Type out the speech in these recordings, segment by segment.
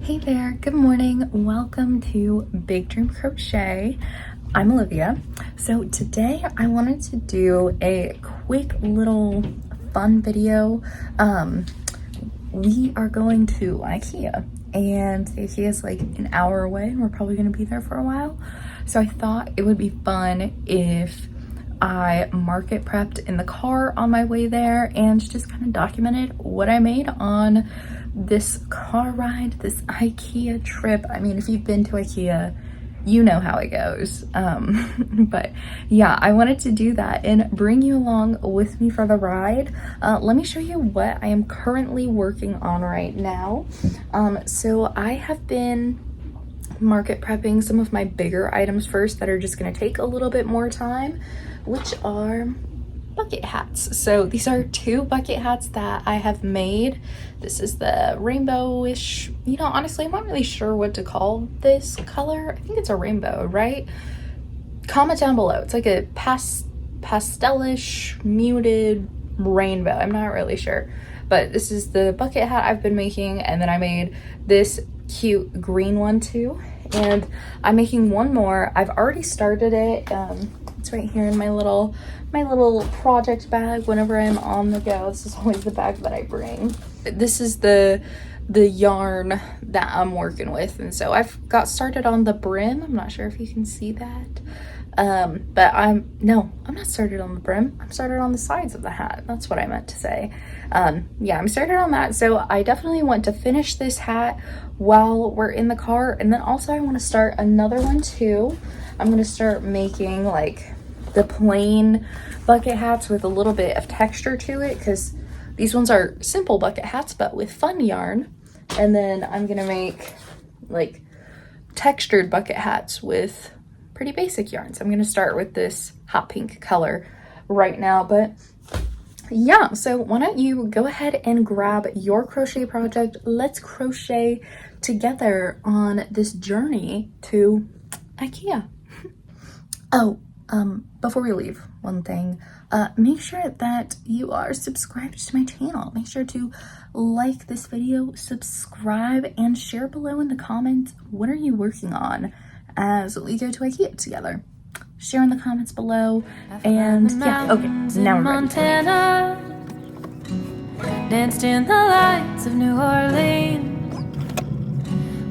Hey there, good morning. Welcome to Big Dream Crochet. I'm Olivia. So today I wanted to do a quick little fun video. We are going to IKEA and IKEA is like an hour away and we're probably going to be there for a while. So I thought it would be fun if I market prepped in the car on my way there and just kind of documented what I made on this car ride, this IKEA trip. I mean, if you've been to IKEA, you know how it goes. But yeah, I wanted to do that and bring you along with me for the ride. Let me show you what I am currently working on right now. So I have been market prepping some of my bigger items first that are just going to take a little bit more time, which are bucket hats. So these are two bucket hats that I have made. This is the rainbowish, honestly, I'm not really sure what to call this color. I think it's a rainbow, right? Comment down below. It's like a pastelish muted rainbow. I'm not really sure, but this is the bucket hat I've been making. And then I made this cute green one too. And I'm making one more. I've already started it. It's right here in my little project bag whenever I'm on the go. This is always the bag that I bring. This is the yarn that I'm working with, and so I've got started on the brim. I'm not sure if you can see that, but I'm not started on the brim. I'm started on the sides of the hat. That's what I meant to say. Yeah, I'm started on that. So I definitely want to finish this hat while we're in the car, and then also I want to start another one too. I'm going to start making like the plain bucket hats with a little bit of texture to it, because these ones are simple bucket hats but with fun yarn. And then I'm going to make like textured bucket hats with pretty basic yarns. I'm going to start with this hot pink color right now. But yeah, so why don't you go ahead and grab your crochet project. Let's crochet together on this journey to IKEA. Oh, before we leave, one thing, make sure that you are subscribed to my channel. Make sure to like this video, subscribe, and share below in the comments, what are you working on as we go to IKEA together? Share in the comments below, and yeah, okay, now we're ready. Montana, danced in the lights of New Orleans.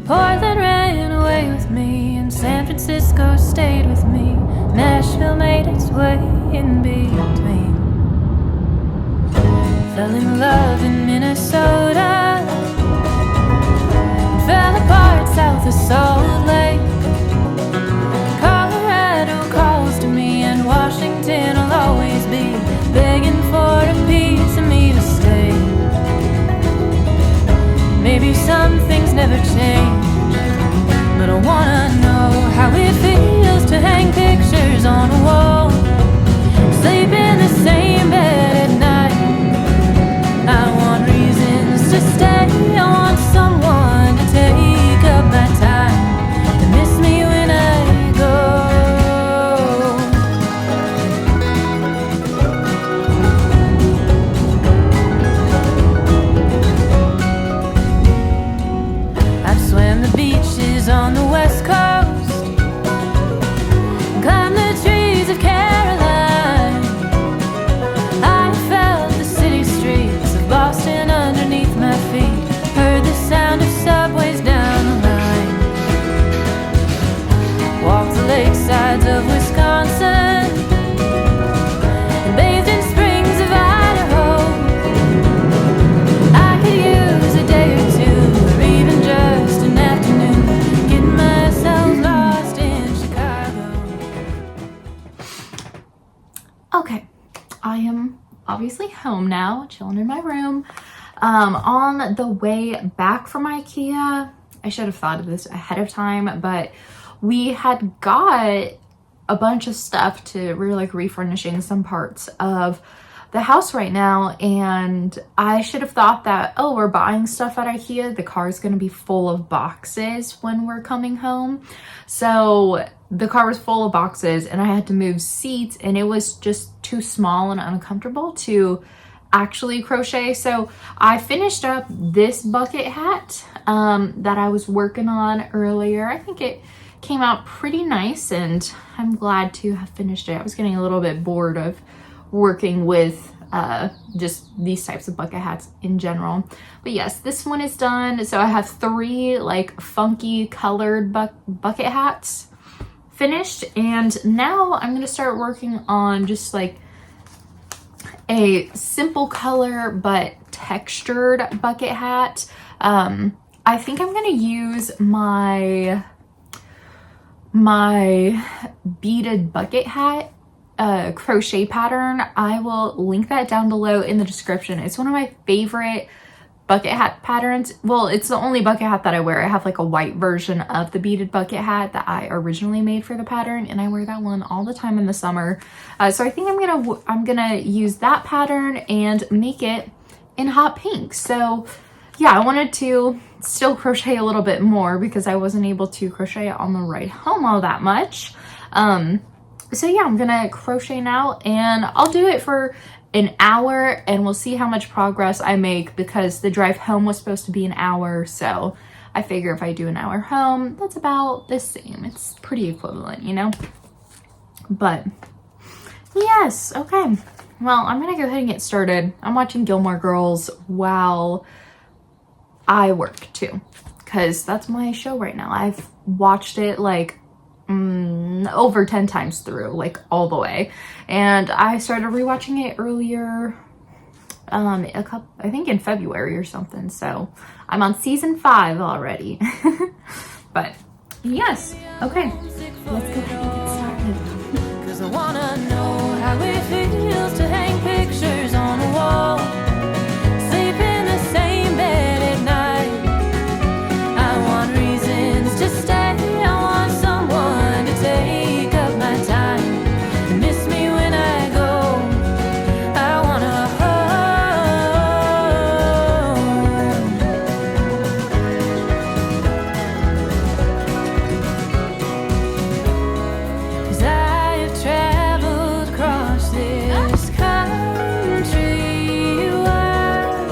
Portland ran away with me, and San Francisco stayed with me. Nashville made its way in between. Fell in love in Minnesota, fell apart south of Salt Lake. Colorado calls to me, and Washington will always be begging for a piece of me to stay. Maybe some things never change, but I wanna know how it feels to hang pictures on a wall, sleep in the same bed at night. I want reasons to stay, I want someone to take up my time and miss me when I go. I've swam the beaches on the west coast, climbed the trees of Caroline. I felt the city streets of Boston underneath my feet, heard the sound of subways down the line. Walked the lakesides of Wisconsin, and bathed in springs of Idaho. I could use a day or two, or even just an afternoon, getting myself lost in Chicago. Okay, I am obviously home now, chilling in my room. On the way back from IKEA, I should have thought of this ahead of time, but we had got a bunch of stuff to really like refurnishing some parts of the house right now, and I should have thought that, oh, we're buying stuff at IKEA, the car's gonna be full of boxes when we're coming home. So the car was full of boxes and I had to move seats, and it was just too small and uncomfortable to actually crochet. So I finished up this bucket hat that I was working on earlier. I think it came out pretty nice and I'm glad to have finished it. I was getting a little bit bored of working with just these types of bucket hats in general. But yes, this one is done. So I have 3 like funky colored bucket hats finished, and now I'm gonna start working on just like a simple color but textured bucket hat. I think I'm gonna use my beaded bucket hat crochet pattern. I will link that down below in the description. It's one of my favorite bucket hat patterns. Well, it's the only bucket hat that I wear. I have like a white version of the beaded bucket hat that I originally made for the pattern, and I wear that one all the time in the summer. So I think I'm gonna use that pattern and make it in hot pink. So yeah, I wanted to still crochet a little bit more because I wasn't able to crochet on the ride home all that much. So yeah, I'm gonna crochet now and I'll do it for an hour and we'll see how much progress I make because the drive home was supposed to be an hour. So I figure if I do an hour home, that's about the same. It's pretty equivalent, you know? But yes, okay. Well, I'm gonna go ahead and get started. I'm watching Gilmore Girls while I work too, because that's my show right now. I've watched it like over 10 times through, like all the way, and I started rewatching it earlier I think in February or something, so I'm on season 5 already. But yes, okay, let's go ahead and get started. 'Cause I wanna know how it feels to hang pictures on a wall, sleep in the same bed at night. I want reasons to stay. I want someone to take up my time and miss me when I go. I wanna home. 'Cause I have traveled across this country wide,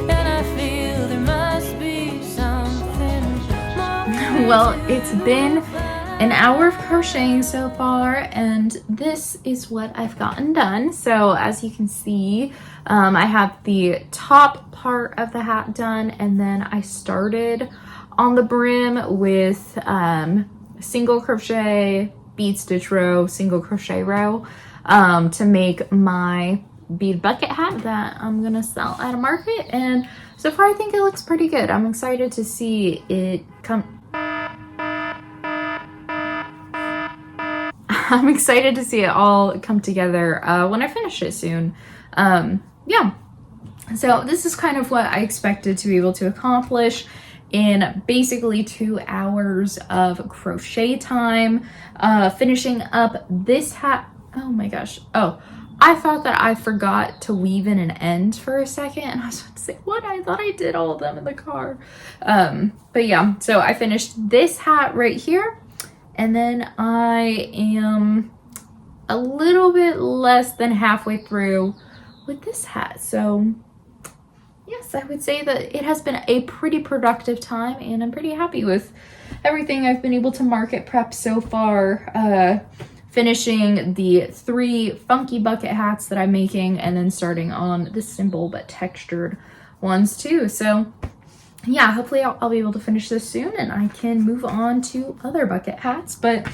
and I feel there must be something more. Well, it's been an hour of crocheting so far, and this is what I've gotten done. So as you can see, I have the top part of the hat done, and then I started on the brim with single crochet, bead stitch row, single crochet row to make my bead bucket hat that I'm gonna sell at a market. And so far I think it looks pretty good. I'm excited to see it come. I'm excited to see it all come together when I finish it soon. Yeah, so this is kind of what I expected to be able to accomplish in basically 2 hours of crochet time. Finishing up this hat. Oh my gosh. Oh, I thought that I forgot to weave in an end for a second, and I was about to say, what? I thought I did all of them in the car. But yeah, so I finished this hat right here. And then I am a little bit less than halfway through with this hat. So yes, I would say that it has been a pretty productive time, and I'm pretty happy with everything I've been able to market prep so far. Finishing the 3 funky bucket hats that I'm making, and then starting on the simple but textured ones too. So yeah, hopefully I'll be able to finish this soon and I can move on to other bucket hats. But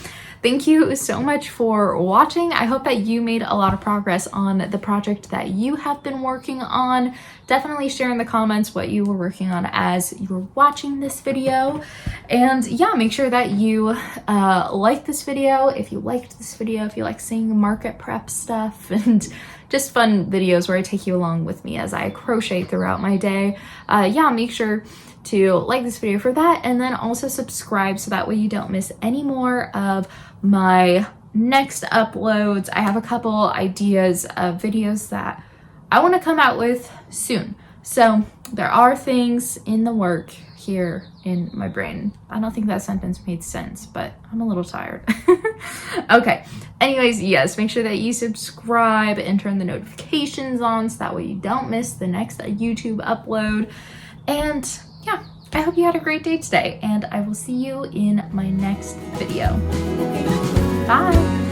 thank you so much for watching. I hope that you made a lot of progress on the project that you have been working on. Definitely share in the comments what you were working on as you were watching this video. And yeah, make sure that you like this video. If you liked this video, if you like seeing market prep stuff and just fun videos where I take you along with me as I crochet throughout my day. Yeah, make sure to like this video for that, and then also subscribe so that way you don't miss any more of my next uploads. I have a couple ideas of videos that I want to come out with soon. So there are things in the work here in my brain. I don't think that sentence made sense, but I'm a little tired. Okay, anyways, yes, make sure that you subscribe and turn the notifications on so that way you don't miss the next YouTube upload. And yeah, I hope you had a great day today, and I will see you in my next video. Bye!